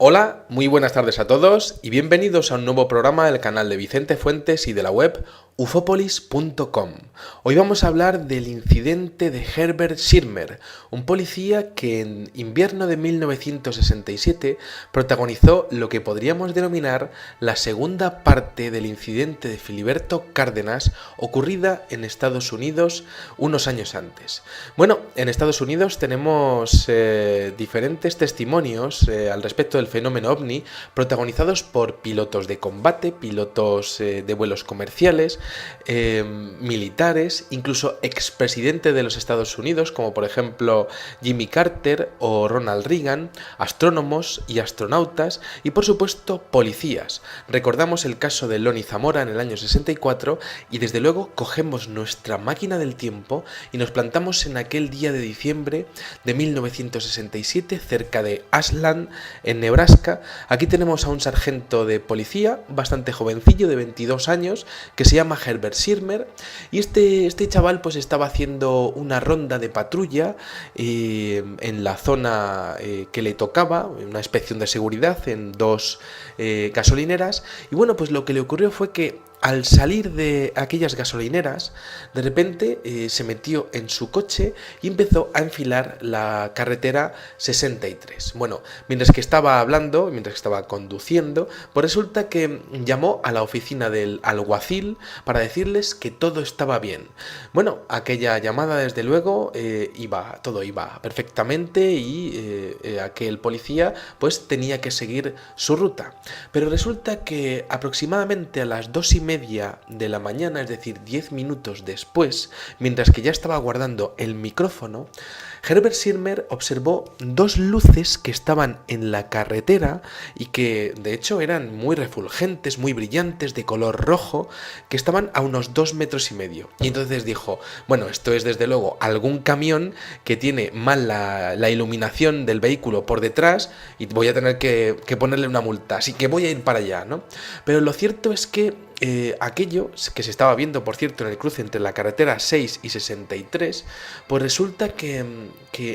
Hola, muy buenas tardes a todos y bienvenidos a un nuevo programa del canal de Vicente Fuentes y de la web ufopolis.com. Hoy vamos a hablar del incidente de Herbert Schirmer, un policía que en invierno de 1967 protagonizó lo que podríamos denominar la segunda parte del incidente de Filiberto Cárdenas ocurrida en Estados Unidos unos años antes. Bueno, en Estados Unidos tenemos diferentes testimonios al respecto del fenómeno ovni protagonizados por pilotos de combate, pilotos de vuelos comerciales, militares, incluso expresidentes de los Estados Unidos, como por ejemplo Jimmy Carter o Ronald Reagan, astrónomos y astronautas, y por supuesto policías. Recordamos el caso de Lonnie Zamora en el año 64 y desde luego cogemos nuestra máquina del tiempo y nos plantamos en aquel día de diciembre de 1967 cerca de Ashland, en Nebraska. Aquí tenemos a un sargento de policía bastante jovencillo de 22 años que se llama Herbert Schirmer, y este chaval pues estaba haciendo una ronda de patrulla en la zona que le tocaba, una inspección de seguridad en dos gasolineras, y bueno, pues lo que le ocurrió fue que al salir de aquellas gasolineras, de repente se metió en su coche y empezó a enfilar la carretera 63. Bueno, mientras que estaba hablando, mientras que estaba conduciendo, pues resulta que llamó a la oficina del alguacil para decirles que todo estaba bien. Bueno, aquella llamada desde luego todo iba perfectamente y aquel policía pues tenía que seguir su ruta. Pero resulta que aproximadamente a las 2:30 de la mañana, es decir, 10 minutos después, mientras que ya estaba guardando el micrófono, Herbert Schirmer observó dos luces que estaban en la carretera y que de hecho eran muy refulgentes, muy brillantes, de color rojo, que estaban a unos 2,5 metros. Y entonces dijo, bueno, esto es desde luego algún camión que tiene mal la iluminación del vehículo por detrás y voy a tener que ponerle una multa, así que voy a ir para allá, ¿no? Pero lo cierto es que aquello que se estaba viendo, por cierto, en el cruce entre la carretera 6 y 63, pues resulta que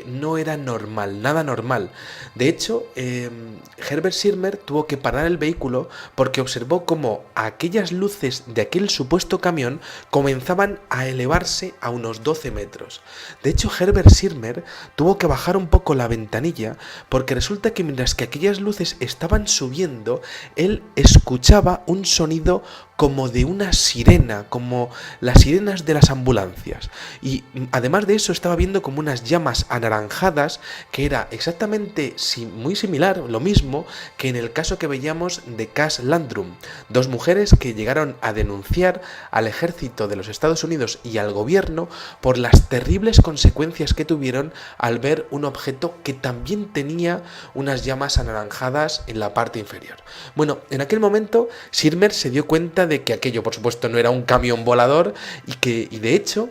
no era normal, nada normal. De hecho, Herbert Schirmer tuvo que parar el vehículo porque observó cómo aquellas luces de aquel supuesto camión comenzaban a elevarse a unos 12 metros. De hecho, Herbert Schirmer tuvo que bajar un poco la ventanilla porque resulta que mientras que aquellas luces estaban subiendo, él escuchaba un sonido como de una sirena, como las sirenas de las ambulancias. Y además de eso estaba viendo como unas llamas anaranjadas, que era exactamente muy similar, lo mismo que en el caso que veíamos de Cass Landrum, dos mujeres que llegaron a denunciar al ejército de los Estados Unidos y al gobierno por las terribles consecuencias que tuvieron al ver un objeto que también tenía unas llamas anaranjadas en la parte inferior. Bueno, en aquel momento Schirmer se dio cuenta de que aquello, por supuesto, no era un camión volador y de hecho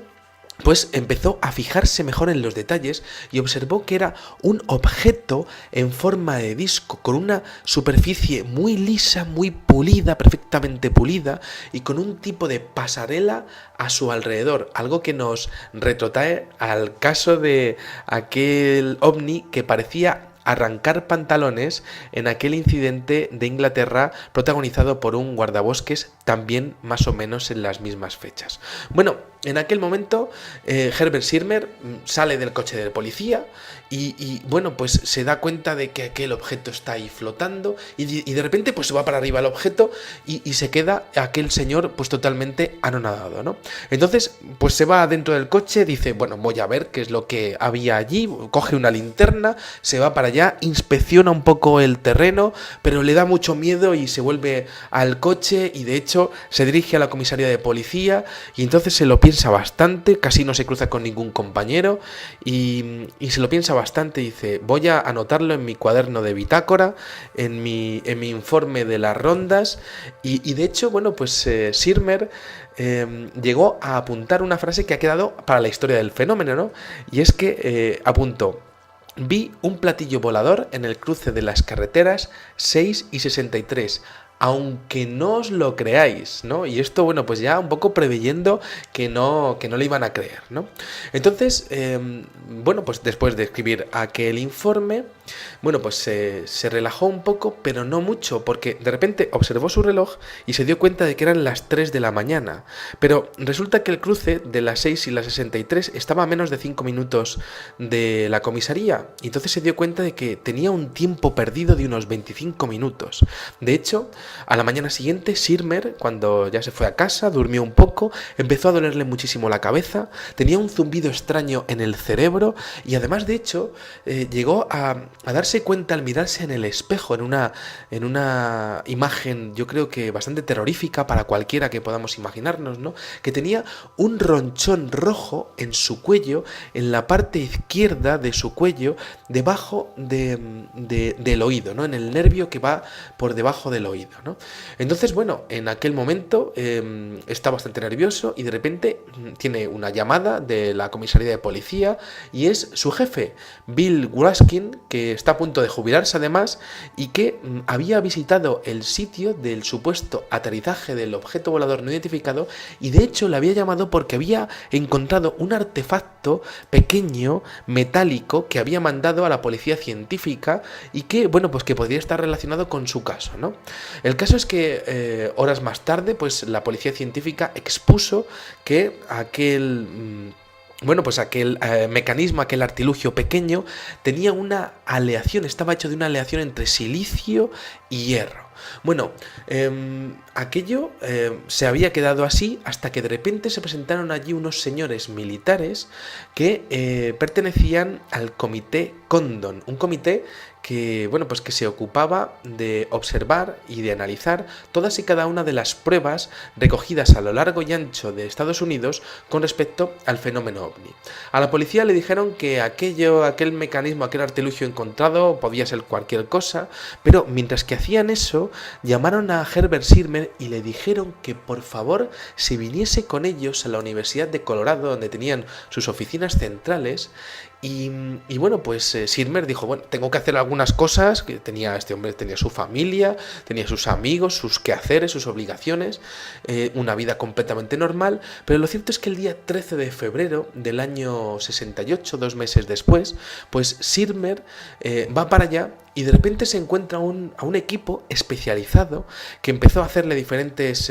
pues empezó a fijarse mejor en los detalles y observó que era un objeto en forma de disco con una superficie muy lisa, muy pulida, perfectamente pulida, y con un tipo de pasarela a su alrededor, algo que nos retrotrae al caso de aquel ovni que parecía arrancar pantalones en aquel incidente de Inglaterra protagonizado por un guardabosques también más o menos en las mismas fechas. Bueno, en aquel momento Herbert Schirmer sale del coche del policía y bueno, pues se da cuenta de que aquel objeto está ahí flotando y de repente pues se va para arriba el objeto y se queda aquel señor pues totalmente anonadado, ¿no? Entonces pues se va dentro del coche, dice, bueno, voy a ver qué es lo que había allí, coge una linterna, se va para allá, inspecciona un poco el terreno, pero le da mucho miedo y se vuelve al coche y de hecho se dirige a la comisaría de policía y entonces se lo piensa bastante, casi no se cruza con ningún compañero y se lo piensa bastante y dice, voy a anotarlo en mi cuaderno de bitácora, en mi informe de las rondas y de hecho, bueno, pues Schirmer llegó a apuntar una frase que ha quedado para la historia del fenómeno, ¿no? Y es que apuntó: vi un platillo volador en el cruce de las carreteras 6 y 63. aunque no os lo creáis, ¿no? Y esto, bueno, pues ya un poco preveyendo que no le iban a creer, ¿no? Entonces, bueno, pues después de escribir aquel informe, bueno, pues se relajó un poco, pero no mucho, porque de repente observó su reloj y se dio cuenta de que eran las 3 de la mañana. Pero resulta que el cruce de las 6 y las 63 estaba a menos de 5 minutos de la comisaría. Y entonces se dio cuenta de que tenía un tiempo perdido de unos 25 minutos. De hecho, a la mañana siguiente, Sirmer, cuando ya se fue a casa, durmió un poco, empezó a dolerle muchísimo la cabeza, tenía un zumbido extraño en el cerebro y además, de hecho, llegó a darse cuenta al mirarse en el espejo, en una imagen, yo creo que bastante terrorífica para cualquiera que podamos imaginarnos, ¿no? Que tenía un ronchón rojo en su cuello, en la parte izquierda de su cuello, debajo del oído, ¿no? En el nervio que va por debajo del oído, ¿no? Entonces, bueno, en aquel momento está bastante nervioso y de repente tiene una llamada de la comisaría de policía y es su jefe, Bill Gruskin, que está a punto de jubilarse además y que había visitado el sitio del supuesto aterrizaje del objeto volador no identificado y de hecho le había llamado porque había encontrado un artefacto pequeño, metálico, que había mandado a la policía científica y que, bueno, pues que podría estar relacionado con su caso, ¿no? El caso es que horas más tarde, pues la policía científica expuso que aquel mecanismo, aquel artilugio pequeño, tenía una aleación, estaba hecho de una aleación entre silicio y hierro. Bueno, aquello se había quedado así hasta que de repente se presentaron allí unos señores militares que pertenecían al comité Condon, un comité que, bueno, pues que se ocupaba de observar y de analizar todas y cada una de las pruebas recogidas a lo largo y ancho de Estados Unidos con respecto al fenómeno ovni. A la policía le dijeron que aquel mecanismo, aquel artilugio encontrado podía ser cualquier cosa, pero mientras que hacían eso, llamaron a Herbert Sirmer y le dijeron que por favor se viniese con ellos a la Universidad de Colorado, donde tenían sus oficinas centrales. Y bueno, pues Sirmer dijo, bueno, tengo que hacer algunas cosas, que este hombre tenía su familia, tenía sus amigos, sus quehaceres, sus obligaciones, una vida completamente normal, pero lo cierto es que el día 13 de febrero del año 68, 2 meses después, pues Sirmer va para allá y de repente se encuentra a un equipo especializado que empezó a hacerle diferentes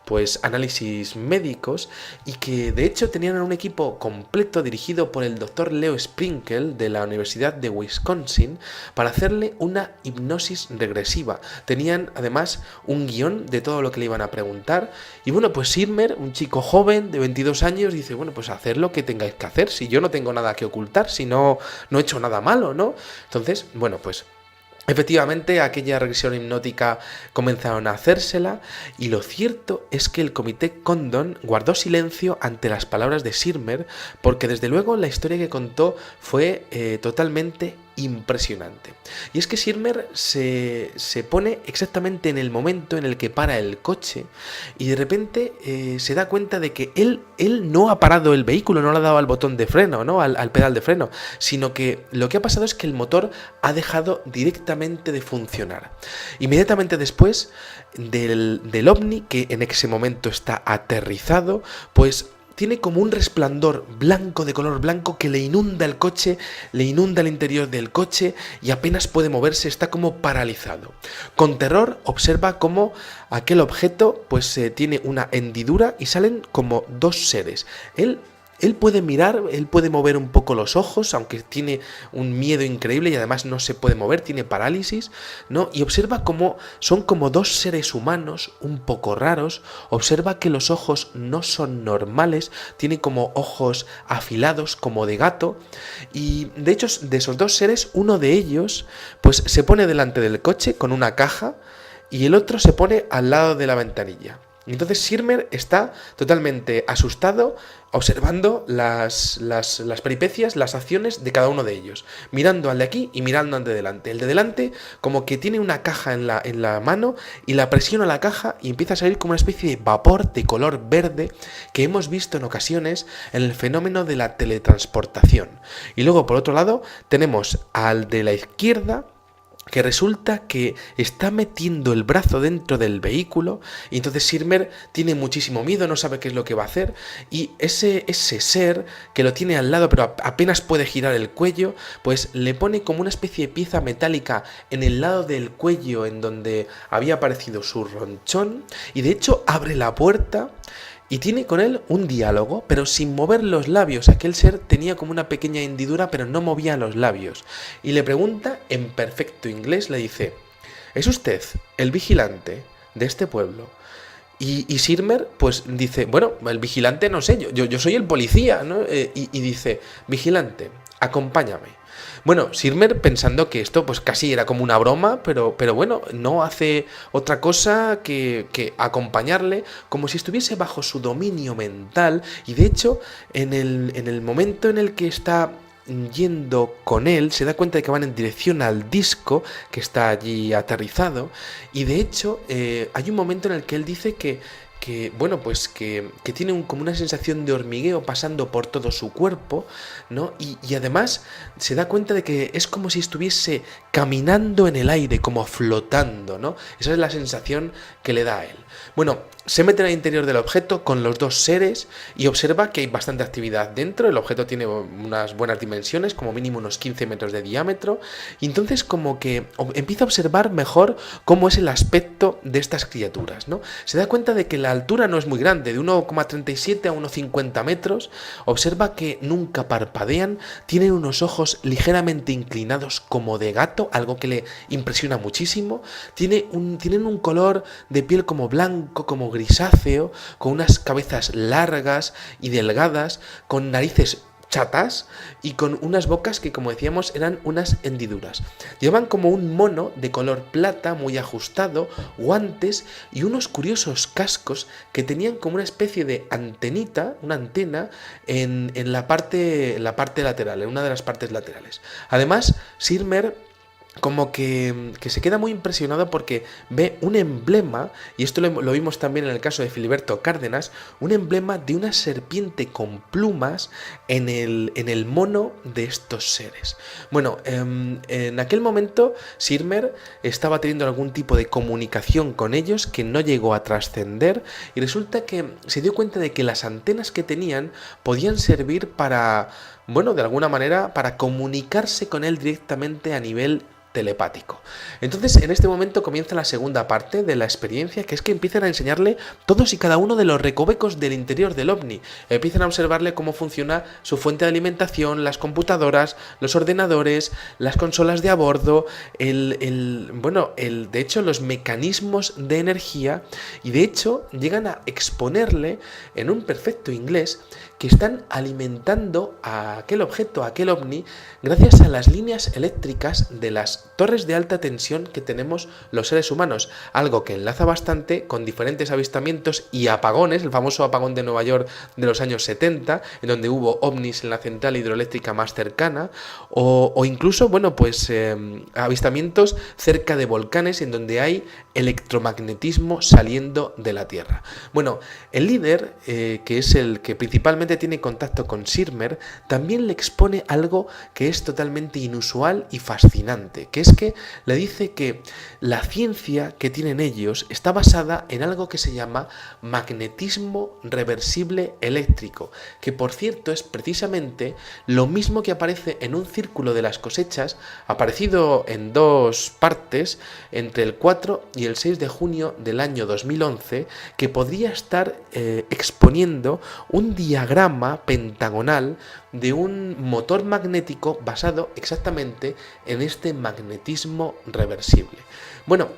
pues análisis médicos y que de hecho tenían un equipo completo dirigido por el doctor Leo Sprinkle de la Universidad de Wisconsin para hacerle una hipnosis regresiva. Tenían además un guión de todo lo que le iban a preguntar y bueno, pues Sirmer, un chico joven de 22 años, dice, bueno, pues hacer lo que tengáis que hacer, si yo no tengo nada que ocultar, si no he hecho nada malo, ¿no? Entonces, bueno, pues efectivamente, aquella regresión hipnótica comenzaron a hacérsela y lo cierto es que el comité Condon guardó silencio ante las palabras de Sirmer porque desde luego la historia que contó fue totalmente impresionante. Y es que Sirmer se pone exactamente en el momento en el que para el coche y de repente se da cuenta de que él no ha parado el vehículo, no le ha dado al botón de freno, ¿no? al pedal de freno, sino que lo que ha pasado es que el motor ha dejado directamente de funcionar. Inmediatamente después del ovni, que en ese momento está aterrizado, pues tiene como un resplandor blanco, de color blanco, que le inunda el coche, le inunda el interior del coche y apenas puede moverse, está como paralizado. Con terror observa cómo aquel objeto pues tiene una hendidura y salen como dos seres. Él puede mirar, él puede mover un poco los ojos, aunque tiene un miedo increíble y además no se puede mover, tiene parálisis, ¿no? Y observa cómo son como dos seres humanos un poco raros, observa que los ojos no son normales, tiene como ojos afilados, como de gato, y de hecho de esos dos seres, uno de ellos pues se pone delante del coche con una caja y el otro se pone al lado de la ventanilla. Entonces Sirmer está totalmente asustado observando las peripecias, las acciones de cada uno de ellos, mirando al de aquí y mirando al de delante. El de delante como que tiene una caja en la mano y la presiona la caja y empieza a salir como una especie de vapor de color verde que hemos visto en ocasiones en el fenómeno de la teletransportación. Y luego por otro lado tenemos al de la izquierda, que resulta que está metiendo el brazo dentro del vehículo y entonces Sirmer tiene muchísimo miedo, no sabe qué es lo que va a hacer y ese ser que lo tiene al lado pero apenas puede girar el cuello, pues le pone como una especie de pieza metálica en el lado del cuello en donde había aparecido su ronchón y de hecho abre la puerta y tiene con él un diálogo, pero sin mover los labios. Aquel ser tenía como una pequeña hendidura, pero no movía los labios. Y le pregunta en perfecto inglés, le dice, ¿es usted el vigilante de este pueblo? Y Sirmer, pues dice, bueno, el vigilante no sé, yo soy el policía, ¿no? Y dice, vigilante, acompáñame. Bueno, Sirmer pensando que esto pues casi era como una broma, pero bueno, no hace otra cosa que acompañarle como si estuviese bajo su dominio mental y de hecho en el momento en el que está yendo con él, se da cuenta de que van en dirección al disco que está allí aterrizado y de hecho hay un momento en el que él dice bueno, pues que tiene como una sensación de hormigueo pasando por todo su cuerpo, ¿no? Y además se da cuenta de que es como si estuviese caminando en el aire, como flotando, ¿no? Esa es la sensación que le da a él. Bueno, se mete en el interior del objeto con los dos seres y observa que hay bastante actividad dentro. El objeto tiene unas buenas dimensiones, como mínimo unos 15 metros de diámetro. Y entonces como que empieza a observar mejor cómo es el aspecto de estas criaturas, ¿no? Se da cuenta de que la altura no es muy grande, de 1,37 a 1,50 metros. Observa que nunca parpadean, tienen unos ojos ligeramente inclinados como de gato, algo que le impresiona muchísimo. Tienen un color de piel como blanco, como grisáceo, con unas cabezas largas y delgadas, con narices chatas y con unas bocas que, como decíamos, eran unas hendiduras. Llevan como un mono de color plata muy ajustado, guantes y unos curiosos cascos que tenían como una especie de antenita, una antena en la parte lateral, en una de las partes laterales. Además, Sirmer como que se queda muy impresionado porque ve un emblema, y esto lo vimos también en el caso de Filiberto Cárdenas, un emblema de una serpiente con plumas en el mono de estos seres. Bueno, en aquel momento Sirmer estaba teniendo algún tipo de comunicación con ellos que no llegó a trascender y resulta que se dio cuenta de que las antenas que tenían podían servir para, bueno, de alguna manera para comunicarse con él directamente a nivel telepático. Entonces, en este momento comienza la segunda parte de la experiencia, que es que empiezan a enseñarle todos y cada uno de los recovecos del interior del ovni. Empiezan a observarle cómo funciona su fuente de alimentación, las computadoras, los ordenadores, las consolas de a bordo, de hecho, los mecanismos de energía, y de hecho llegan a exponerle en un perfecto inglés que están alimentando a aquel objeto, a aquel ovni, gracias a las líneas eléctricas de las torres de alta tensión que tenemos los seres humanos, algo que enlaza bastante con diferentes avistamientos y apagones, el famoso apagón de Nueva York de los años 70, en donde hubo ovnis en la central hidroeléctrica más cercana, o incluso, bueno, pues avistamientos cerca de volcanes en donde hay electromagnetismo saliendo de la Tierra. Bueno, el líder, que es el que principalmente tiene contacto con Sirmer, también le expone algo que es totalmente inusual y fascinante, que es que le dice que la ciencia que tienen ellos está basada en algo que se llama magnetismo reversible eléctrico, que por cierto es precisamente lo mismo que aparece en un círculo de las cosechas, aparecido en dos partes entre el 4 y el 6 de junio del año 2011, que podría estar exponiendo un diagrama pentagonal de un motor magnético basado exactamente en este magnetismo reversible. Bueno,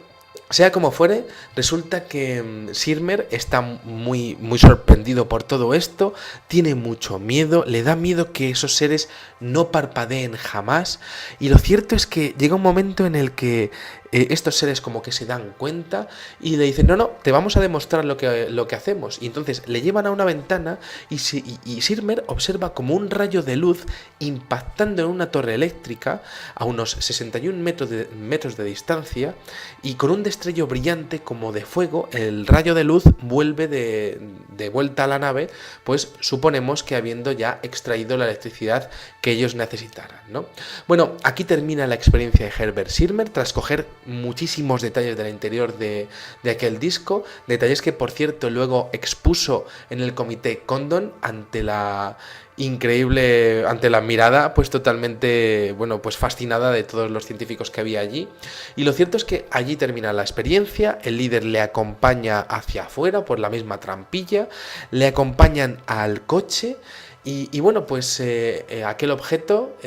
sea como fuere, resulta que Sirmer está muy sorprendido por todo esto, tiene mucho miedo, le da miedo que esos seres no parpadeen jamás, y lo cierto es que llega un momento en el que estos seres como que se dan cuenta y le dicen, no, te vamos a demostrar lo que hacemos. Y entonces le llevan a una ventana y Sirmer observa como un rayo de luz impactando en una torre eléctrica a unos 61 metros de distancia, y con un destello brillante como de fuego, el rayo de luz vuelve de vuelta a la nave, pues suponemos que habiendo ya extraído la electricidad que ellos necesitaran, ¿no? Bueno, aquí termina la experiencia de Herbert Sirmer tras coger muchísimos detalles del interior de aquel disco, detalles que por cierto luego expuso en el comité Condon ante la mirada pues totalmente, bueno, pues fascinada de todos los científicos que había allí. Y lo cierto es que allí termina la experiencia, el líder le acompaña hacia afuera por la misma trampilla, le acompañan al coche. Y bueno, pues aquel objeto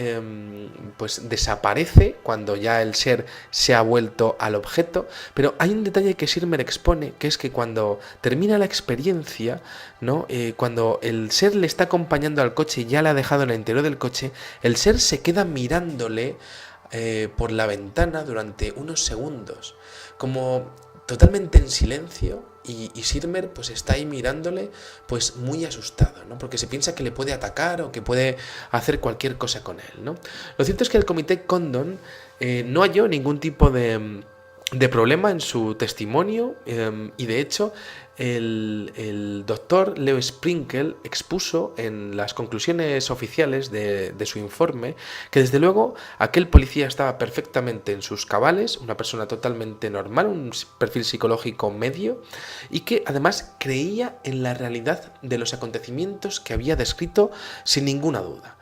pues desaparece cuando ya el ser se ha vuelto al objeto, pero hay un detalle que Sirmer expone, que es que cuando termina la experiencia, ¿no? Cuando el ser le está acompañando al coche y ya le ha dejado en el interior del coche, el ser se queda mirándole por la ventana durante unos segundos, como totalmente en silencio. Y Sirmer pues está ahí mirándole pues muy asustado, ¿no? Porque se piensa que le puede atacar o que puede hacer cualquier cosa con él, ¿no? Lo cierto es que el comité Condon no halló ningún tipo de problema en su testimonio, y de hecho el doctor Leo Sprinkle expuso en las conclusiones oficiales de su informe que desde luego aquel policía estaba perfectamente en sus cabales, una persona totalmente normal, un perfil psicológico medio, y que además creía en la realidad de los acontecimientos que había descrito sin ninguna duda.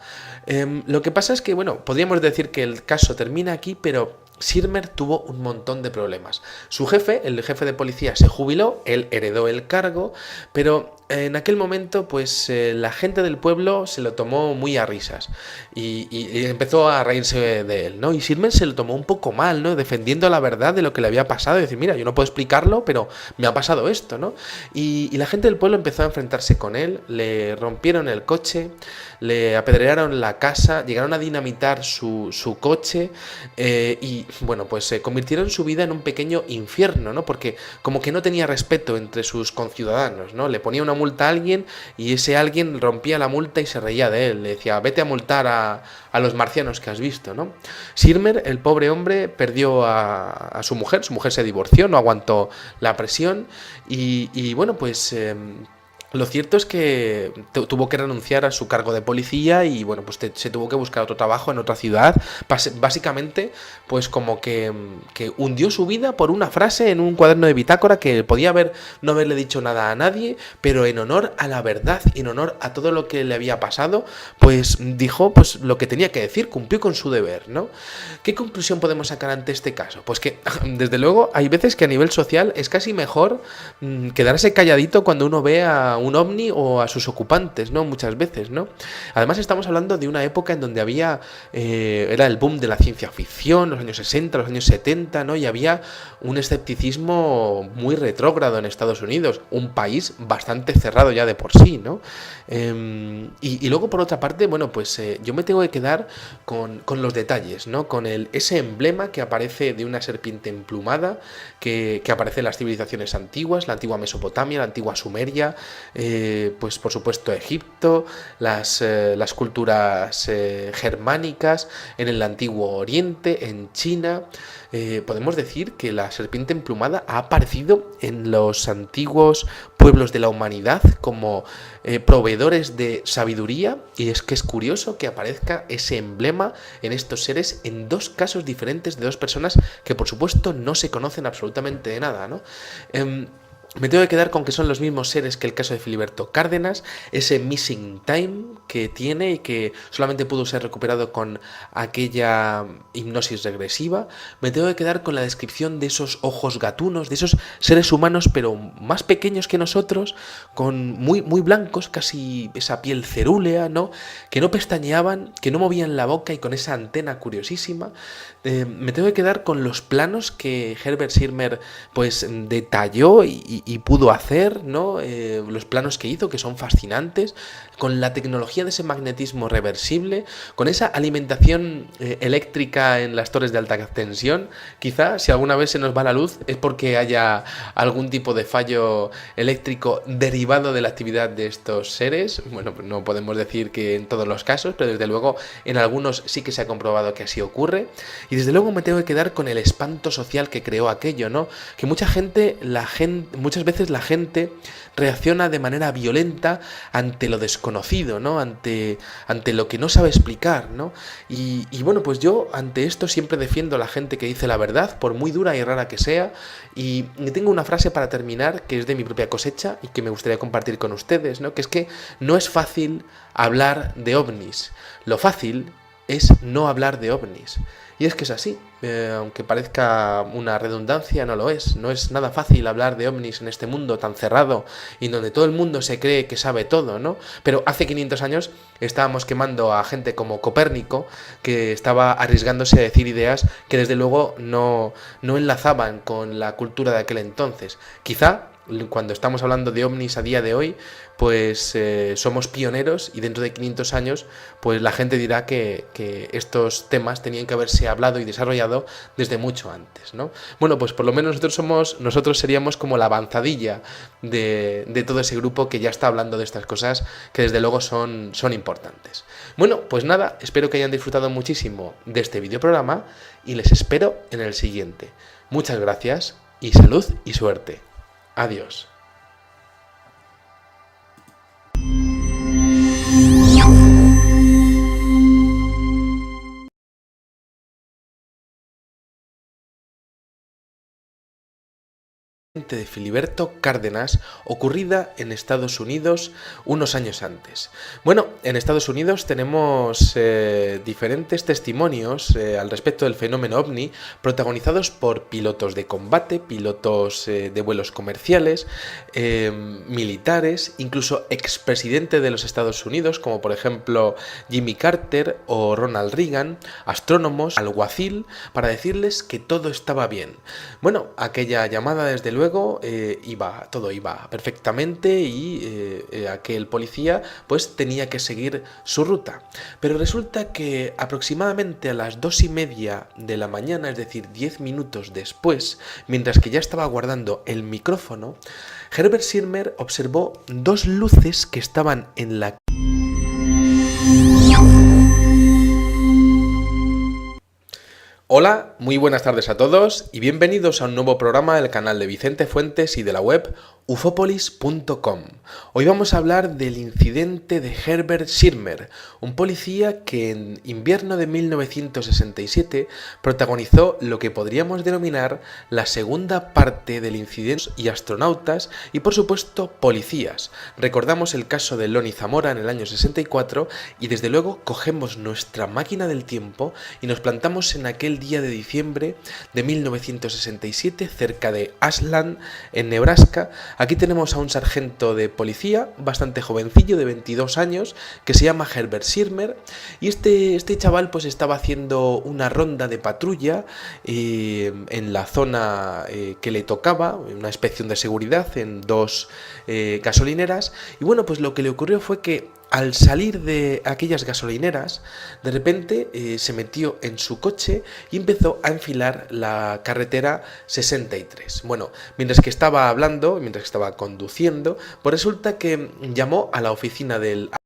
Lo que pasa es que, bueno, podríamos decir que el caso termina aquí, pero Sirmer tuvo un montón de problemas. Su jefe, el jefe de policía, se jubiló, él heredó el cargo, pero en aquel momento pues la gente del pueblo se lo tomó muy a risas y empezó a reírse de él, ¿no? Y Sirmer se lo tomó un poco mal, ¿no? Defendiendo la verdad de lo que le había pasado y decir, mira, yo no puedo explicarlo, pero me ha pasado esto, ¿no? Y la gente del pueblo empezó a enfrentarse con él, le rompieron el coche, le apedrearon la casa, llegaron a dinamitar su coche, y bueno, pues convirtieron su vida en un pequeño infierno, ¿no? Porque como que no tenía respeto entre sus conciudadanos, ¿no? Le ponía una multa a alguien y ese alguien rompía la multa y se reía de él, le decía, vete a multar a los marcianos que has visto, ¿no? Sirmer, el pobre hombre, perdió a su mujer se divorció, no aguantó la presión y bueno, pues lo cierto es que tuvo que renunciar a su cargo de policía y bueno, pues se tuvo que buscar otro trabajo en otra ciudad. Básicamente, pues como que hundió su vida por una frase en un cuaderno de bitácora que podía no haberle dicho nada a nadie, pero en honor a la verdad, en honor a todo lo que le había pasado, pues dijo pues lo que tenía que decir, cumplió con su deber, ¿no? ¿Qué conclusión podemos sacar ante este caso? Pues que, desde luego, hay veces que a nivel social es casi mejor quedarse calladito cuando uno ve a un ovni o a sus ocupantes, ¿no? Muchas veces, ¿no? Además estamos hablando de una época en donde había era el boom de la ciencia ficción, los años 60, los años 70, ¿no? Y había un escepticismo muy retrógrado en Estados Unidos, un país bastante cerrado ya de por sí, ¿no? Y luego, por otra parte, bueno, pues yo me tengo que quedar con los detalles, ¿no? Con ese emblema que aparece de una serpiente emplumada, que aparece en las civilizaciones antiguas, la antigua Mesopotamia, la antigua Sumeria, pues por supuesto Egipto, las culturas germánicas, en el antiguo Oriente, en China. Podemos decir que la serpiente emplumada ha aparecido en los antiguos pueblos de la humanidad como proveedores de sabiduría, y es que es curioso que aparezca ese emblema en estos seres en dos casos diferentes de dos personas que por supuesto no se conocen absolutamente de nada, ¿no? Me tengo que quedar con que son los mismos seres que el caso de Filiberto Cárdenas, ese missing time que tiene y que solamente pudo ser recuperado con aquella hipnosis regresiva. Me tengo que quedar con la descripción de esos ojos gatunos, de esos seres humanos pero más pequeños que nosotros, con muy blancos, casi esa piel cerúlea, ¿no? Que no pestañeaban, que no movían la boca y con esa antena curiosísima. Me tengo que quedar con los planos que Herbert Sirmer pues detalló y y pudo hacer, ¿no? Los planos que hizo, que son fascinantes, con la tecnología de ese magnetismo reversible, con esa alimentación eléctrica en las torres de alta tensión. Quizá si alguna vez se nos va la luz es porque haya algún tipo de fallo eléctrico derivado de la actividad de estos seres. Bueno, pues no podemos decir que en todos los casos, pero desde luego en algunos sí que se ha comprobado que así ocurre. Y desde luego me tengo que quedar con el espanto social que creó aquello, ¿no? Que muchas veces la gente reacciona de manera violenta ante lo desconocido, ¿no? Ante lo que no sabe explicar, ¿no? Y bueno, pues yo ante esto siempre defiendo a la gente que dice la verdad, por muy dura y rara que sea. Y tengo una frase para terminar que es de mi propia cosecha y que me gustaría compartir con ustedes, ¿no? Que es que no es fácil hablar de ovnis. Lo fácil es no hablar de ovnis. Y es que es así, aunque parezca una redundancia, no lo es. No es nada fácil hablar de ovnis en este mundo tan cerrado y donde todo el mundo se cree que sabe todo, ¿no? Pero hace 500 años estábamos quemando a gente como Copérnico, que estaba arriesgándose a decir ideas que desde luego no enlazaban con la cultura de aquel entonces. Quizá cuando estamos hablando de ovnis a día de hoy, pues somos pioneros y dentro de 500 años pues la gente dirá que estos temas tenían que haberse hablado y desarrollado desde mucho antes, ¿no? Bueno, pues por lo menos nosotros seríamos como la avanzadilla de todo ese grupo que ya está hablando de estas cosas que desde luego son importantes. Bueno, pues nada, espero que hayan disfrutado muchísimo de este videoprograma y les espero en el siguiente. Muchas gracias y salud y suerte. Adiós. De Filiberto Cárdenas, ocurrida en Estados Unidos unos años antes. Bueno, en Estados Unidos tenemos diferentes testimonios al respecto del fenómeno ovni, protagonizados por pilotos de combate, pilotos de vuelos comerciales, militares, incluso expresidente de los Estados Unidos, como por ejemplo Jimmy Carter o Ronald Reagan, astrónomos, alguacil, para decirles que todo estaba bien. Bueno, aquella llamada desde luego todo iba perfectamente y aquel policía pues tenía que seguir su ruta. Pero resulta que aproximadamente a las 2:30 de la mañana, es decir, 10 minutos después, mientras que ya estaba guardando el micrófono, Herbert Schirmer observó dos luces que estaban en la... Hola, muy buenas tardes a todos y bienvenidos a un nuevo programa del canal de Vicente Fuentes y de la web ufopolis.com. Hoy vamos a hablar del incidente de Herbert Schirmer, un policía que en invierno de 1967 protagonizó lo que podríamos denominar la segunda parte del incidente y astronautas y por supuesto policías. Recordamos el caso de Lonnie Zamora en el año 64 y desde luego cogemos nuestra máquina del tiempo y nos plantamos en aquel día de diciembre de 1967 cerca de Ashland, en Nebraska. Aquí tenemos a un sargento de policía bastante jovencillo de 22 años que se llama Herbert Schirmer y este chaval pues estaba haciendo una ronda de patrulla en la zona que le tocaba, una inspección de seguridad en dos gasolineras y bueno, pues lo que le ocurrió fue que al salir de aquellas gasolineras, de repente se metió en su coche y empezó a enfilar la carretera 63. Bueno, mientras que estaba conduciendo, pues resulta que llamó a la oficina del